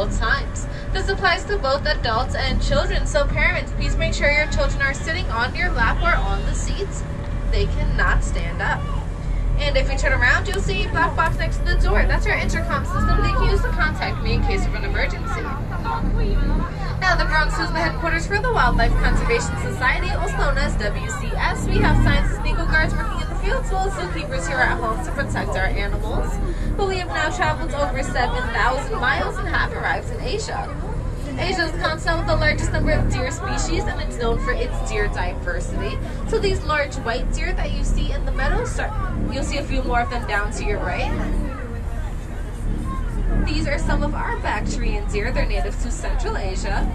all times. This applies to both adults and children, so parents, please make sure your children are sitting on your lap or on the seats. They cannot stand up. And if you turn around, you'll see a black box next to the door. That's our intercom system. They can use to contact me in case of an emergency. Now, the Bronx Zoo is the headquarters for the Wildlife Conservation Society, also known as WCS. We have scientists and eagle guards working in the field, as well as zookeepers here at home to protect our animals. But we have now traveled over 7,000 miles and have arrived in Asia. Asia is the continent with the largest number of deer species, and it's known for its deer diversity. So these large white deer that you see in the meadows, you'll see a few more of them down to your right. These are some of our Bactrian deer. They're native to Central Asia.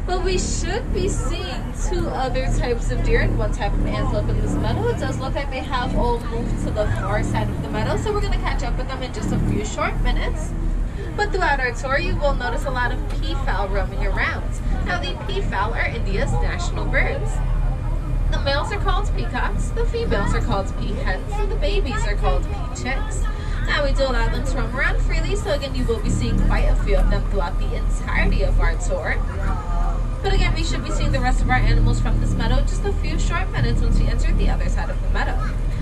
But we should be seeing two other types of deer and one type of antelope in this meadow. It does look like they have all moved to the far side of the meadow, so we're going to catch up with them in just a few short minutes. But throughout our tour, you will notice a lot of peafowl roaming around. Now, the peafowl are India's national birds. The males are called peacocks, the females are called peahens, and the babies are called peachicks. Now, we do allow them to roam around freely, so again, you will be seeing quite a few of them throughout the entirety of our tour. But again, we should be seeing the rest of our animals from this meadow in just a few short minutes once we enter the other side of the meadow.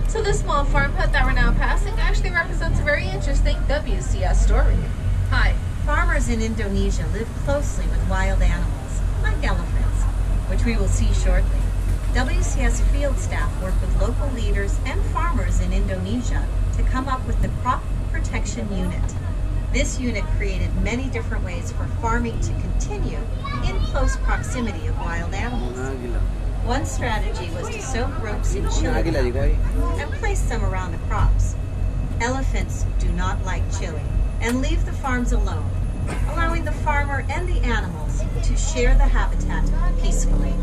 So this small farm hut that we're now passing actually represents a very interesting WCS story. Hi. Farmers in Indonesia live closely with wild animals, like elephants, which we will see shortly. WCS field staff work with local leaders and farmers in Indonesia to come up with the Crop Protection Unit. This unit created many different ways for farming to continue in close proximity of wild animals. One strategy was to soak ropes in chili and place them around the crops. Elephants do not like chili and leave the farms alone, allowing the farmer and the animals to share the habitat peacefully.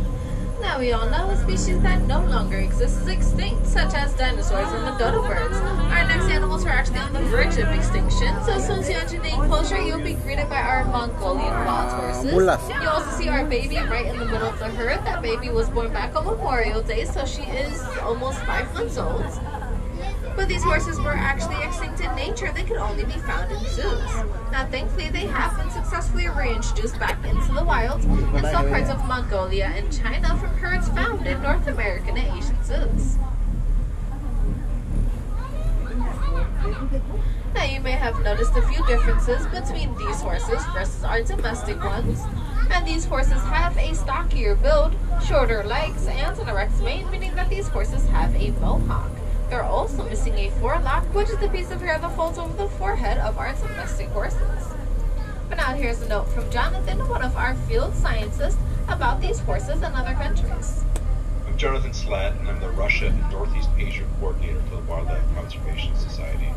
Now, we all know a species that no longer exists is extinct, such as dinosaurs and the dodo birds. Our next animals are actually on the verge of extinction, so as soon as you enter the enclosure, you'll be greeted by our Mongolian wild horses. You'll also see our baby right in the middle of the herd. That baby was born back on Memorial Day, so she is almost 5 months old. But these horses were actually extinct in nature. They could only be found in zoos. Now, thankfully, they have been successfully reintroduced back into the wild in some parts of Mongolia and China from herds found in North American and Asian zoos. Now, you may have noticed a few differences between these horses versus our domestic ones. And these horses have a stockier build, shorter legs, and an erect mane, meaning that these horses have a mohawk. They're also missing a forelock, which is the piece of hair that folds over the forehead of our domestic horses. But now here's a note from Jonathan, one of our field scientists, about these horses in other countries. I'm Jonathan Slatt, and I'm the Russia and Northeast Asia coordinator for the Wildlife Conservation Society.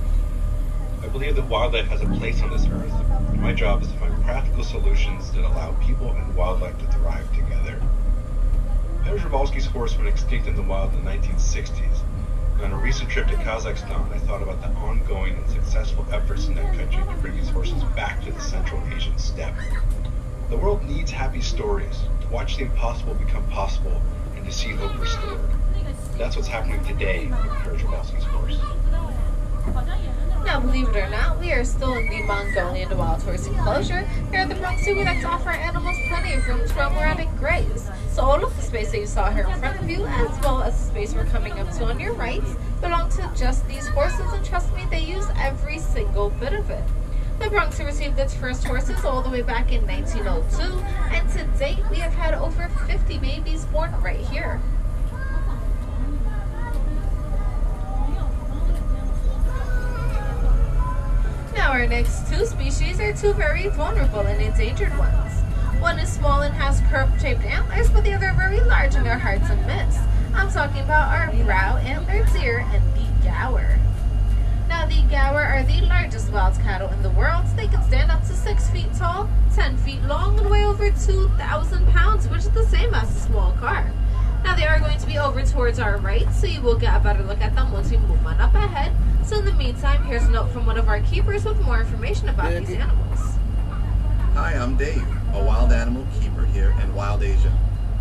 I believe that wildlife has a place on this earth, and my job is to find practical solutions that allow people and wildlife to thrive together. Przevalsky's horse went extinct in the wild in the 1960s. On a recent trip to Kazakhstan, I thought about the ongoing and successful efforts in that country to bring these horses back to the Central Asian steppe. The world needs happy stories, to watch the impossible become possible, and to see hope restored. That's what's happening today with Przevalsky's horse. Now, believe it or not, we are still in the Mongolian wild horse enclosure. Here at the Bronx Zoo, we like to offer our animals plenty of room to roam around and graze. So all of the space that you saw here in front of you, as well as the space we're coming up to on your right, belong to just these horses, and trust me, they use every single bit of it. The Bronx Zoo received its first horses all the way back in 1902, and to date, we have had over 50 babies born right here. Now, our next two species are two very vulnerable and endangered ones. One is small and has curved-shaped antlers, but the other are very large and are hard to miss. I'm talking about our brow-antlered deer and the gaur. Now, the gaur are the largest wild cattle in the world. They can stand up to 6 feet tall, 10 feet long, and weigh over 2,000 pounds, which is the same as a small car. Now, they are going to be over towards our right, so you will get a better look at them once we move on up ahead. So in the meantime, here's a note from one of our keepers with more information about these animals. Hi, I'm Dave, a wild animal keeper here in Wild Asia.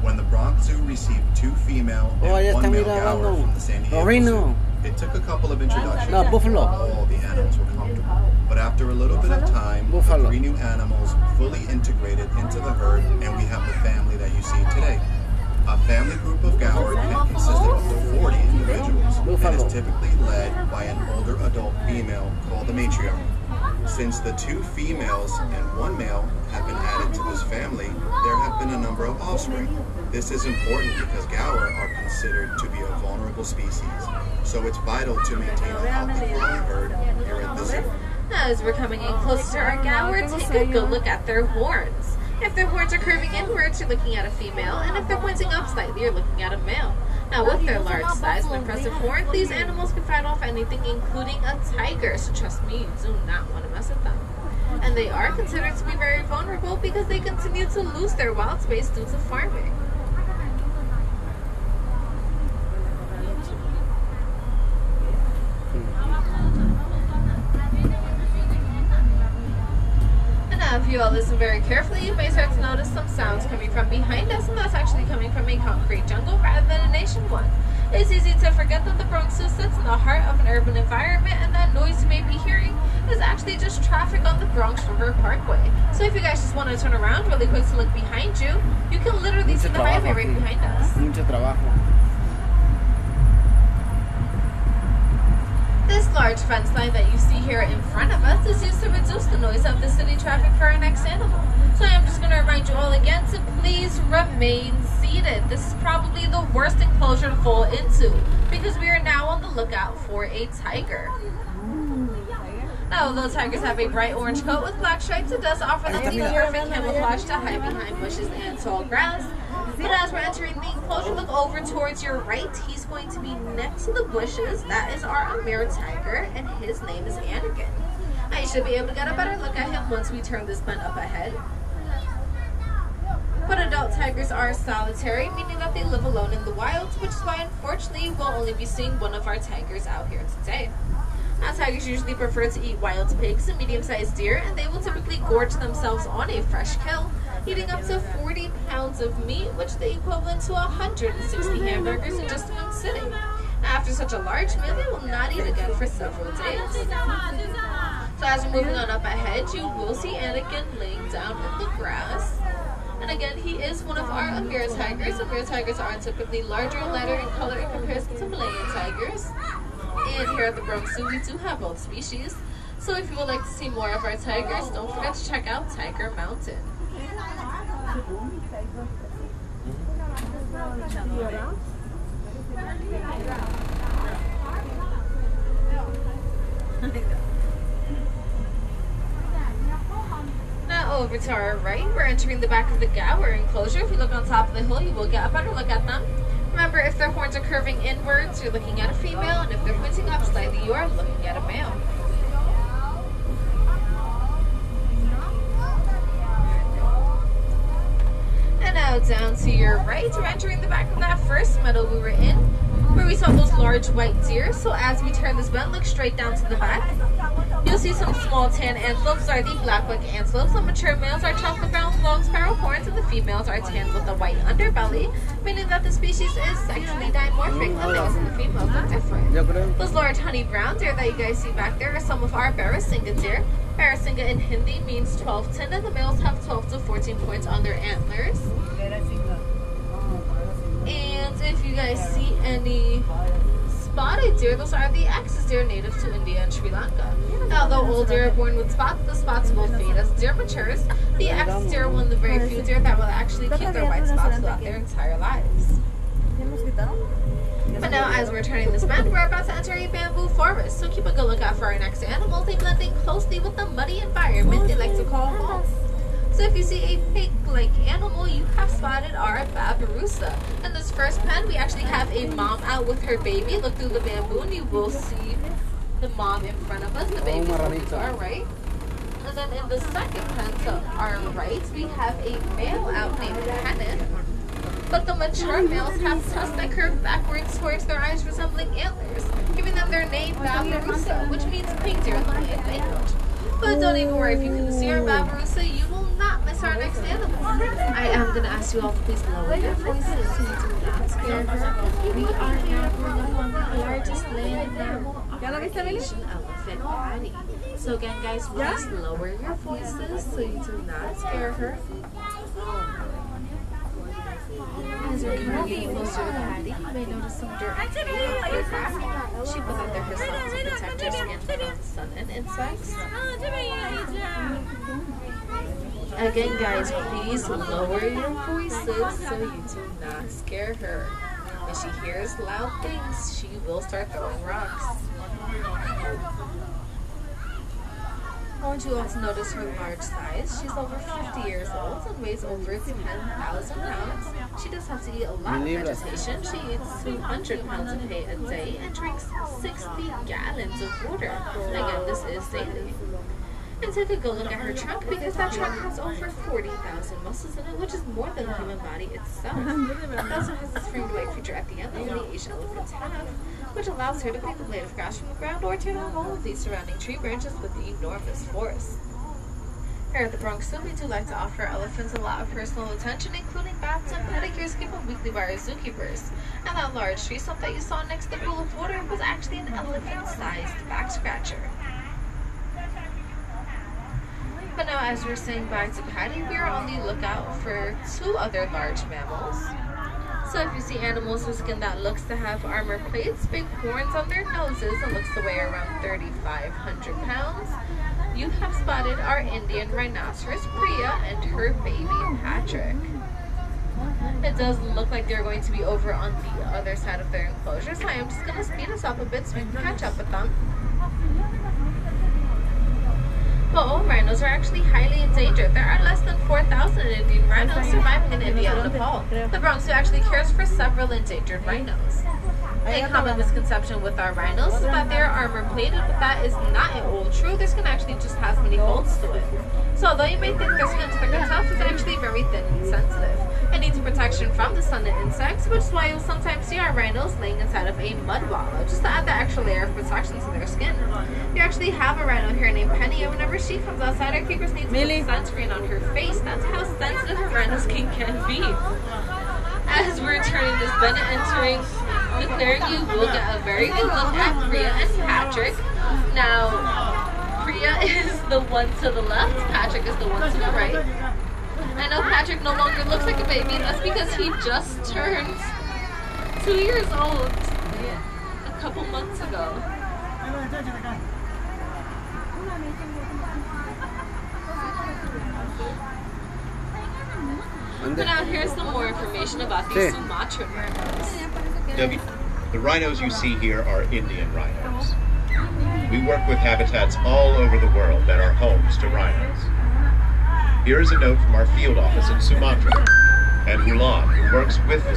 When the Bronx Zoo received 2 female and 1 male gaur from the San Diego Zoo, it took a couple of introductions before all the animals were comfortable. But But after a little bit of time, the Buffalo. 3 new animals fully integrated into the herd, and we have the family that you see today. A family group of Gower can consist of up to 40 individuals and Buffalo. is typically led by an older adult female called the matriarch. Since the 2 females and 1 male have been added to this family, there have been a number of offspring. This is important because Gower are considered to be a vulnerable species, so it's vital to maintain a healthy growing herd here at the zoo. As we're coming in closer to our Gower, take a good look at their horns. If their horns are curving inwards, you're looking at a female, and if they're pointing up slightly, you're looking at a male. Now, with their large size and impressive horn, these animals can fight off anything, including a tiger, so trust me, you do not want to mess with them. And they are considered to be very vulnerable because they continue to lose their wild space due to farming. If you all listen very carefully, you may start to notice some sounds coming from behind us, and that's actually coming from a concrete jungle rather than a nation one. It's easy to forget that the Bronx Zoo sits in the heart of an urban environment, and that noise you may be hearing is actually just traffic on the Bronx River Parkway. So if you guys just want to turn around really quick to look behind you, you can literally see the highway right behind us. Mucho trabajo. This large fence line that you see here in front of us is used to reduce the noise of the city traffic for our next animal. So I'm just going to remind you all again to please remain seated. This is probably the worst enclosure to fall into because we are now on the lookout for a tiger. Now, although tigers have a bright orange coat with black stripes, it does offer them the perfect camouflage to hide behind bushes and tall grass. But as we're entering the enclosure, look over towards your right. He's going to be next to the bushes. That is our Amir tiger, and his name is Anakin. Now, you should be able to get a better look at him once we turn this bend up ahead. But adult tigers are solitary, meaning that they live alone in the wild, which is why, unfortunately, we'll only be seeing one of our tigers out here today. Now, tigers usually prefer to eat wild pigs and medium-sized deer, and they will typically gorge themselves on a fresh kill, eating up to 40 pounds of meat, which is the equivalent to 160 hamburgers in just one sitting. After such a large meal, they will not eat again for several days. So as we're moving on up ahead, you will see Anakin laying down in the grass. And again, he is one of our Amir tigers. Amir tigers are typically larger and lighter in color in comparison to Malayan tigers. And here at the Bronx Zoo, we do have both species. So if you would like to see more of our tigers, don't forget to check out Tiger Mountain. Now over to our right, we're entering the back of the Gower enclosure. If you look on top of the hill, you will get a better look at them. Remember, if their horns are curving inwards, you're looking at a female, and if they're pointing up slightly, you are looking at a male. And now down to your right, we're entering the back of that first meadow we were in, where we saw those large white deer. So as we turn this bend, look straight down to the back. You'll see some small tan antelopes are the blackbuck antelopes. The mature males are chocolate brown with long spiral horns, and the females are tanned with a white underbelly, meaning that the species is sexually dimorphic. The males and the females are different. Those large honey brown deer that you guys see back there are some of our Barasinga deer. Barasinga in Hindi means 12-10, and the males have 12 to 14 points on their antlers. And if you guys see any spotted deer, those are the axis deer native to India and Sri Lanka. Now, though all deer are born with spots, the spots will fade as deer matures. The axis deer are one of the very few deer that will actually keep their white spots throughout their entire lives. But now, as we're turning this bend, we're about to enter a bamboo forest. So keep a good lookout for our next animals. They blend in closely with the muddy environment they like to call home. So if you see a pig-like animal, you have spotted our babirusa. In this first pen, we actually have a mom out with her baby. Look through the bamboo and you will see the mom in front of us. The baby is to our right. And then in the second pen to our right, we have a male out named Hannon. But the mature males have tusks that curve backwards towards their eyes, resembling antlers, giving them their name babirusa, which means pig deer in the Malayan language. But don't even worry, if you can see our babirusa, you will not miss our next animal. I am going to ask you all to please lower your voices so you do not scare her. We are now going upon the largest land mammal, our Asian elephant body. So again, guys, please lower your voices so you do not scare her. As we're getting closer to Patty, you may notice some dirt on her back. She put that there herself to protect her skin from the sun and insects. Again, guys, please lower your voices so you do not scare her. When she hears loud things, she will start throwing rocks. I want you all to notice her large size. She's over 50 years old and weighs over 10,000 pounds. She does have to eat a lot of vegetation. She eats 200 pounds of hay a day and drinks 60 gallons of water. Again, this is daily. And take a good look at her trunk, because that trunk has over 40,000 muscles in it, which is more than the human body itself. It also has this framed-away feature at the end that only Asian elephants have, which allows her to pick a blade of grass from the ground or tear down all of these surrounding tree branches with the enormous force. Here at the Bronx Zoo, we do like to offer elephants a lot of personal attention, including baths and pedicures given weekly by our zookeepers. And that large tree stump that you saw next to the pool of water was actually an elephant-sized back scratcher. But now, as we're saying bye to Patty, we are on the lookout for two other large mammals. So if you see animals with skin that looks to have armor plates, big horns on their noses, and looks to weigh around 3,500 pounds, you have spotted our Indian rhinoceros, Priya, and her baby, Patrick. It does look like they're going to be over on the other side of their enclosure, so I am just going to speed us up a bit so we can catch up with them. But all rhinos are actually highly endangered. There are less than 4,000 Indian rhinos surviving in India and Nepal. The Bronx Zoo actually cares for several endangered rhinos. A common misconception with our rhinos is that they are armor plated, but that is not at all true. Their skin actually just has many folds to it. So although you may think their skin is thick and tough, it's actually very thin and sensitive. It needs protection from the sun and insects, which is why you'll sometimes see our rhinos laying inside of a mud wallow, just to add the extra layer of protection to their skin. We actually have a rhino here named Penny, and whenever she comes outside, our keepers need to put sunscreen on her face. That's how sensitive a rhino's skin can be. As we're turning this bend and entering the clearing, you will get a very good look at Priya and Patrick. Now, Priya is the one to the left, Patrick is the one to the right. I know Patrick no longer looks like a baby, that's because he just turned 2 years old a couple months ago. But now here's some more information about these Sumatran rhinos. The rhinos you see here are Indian rhinos. We work with habitats all over the world that are homes to rhinos. Here is a note from our field office in Sumatra, and Ulan, who works with the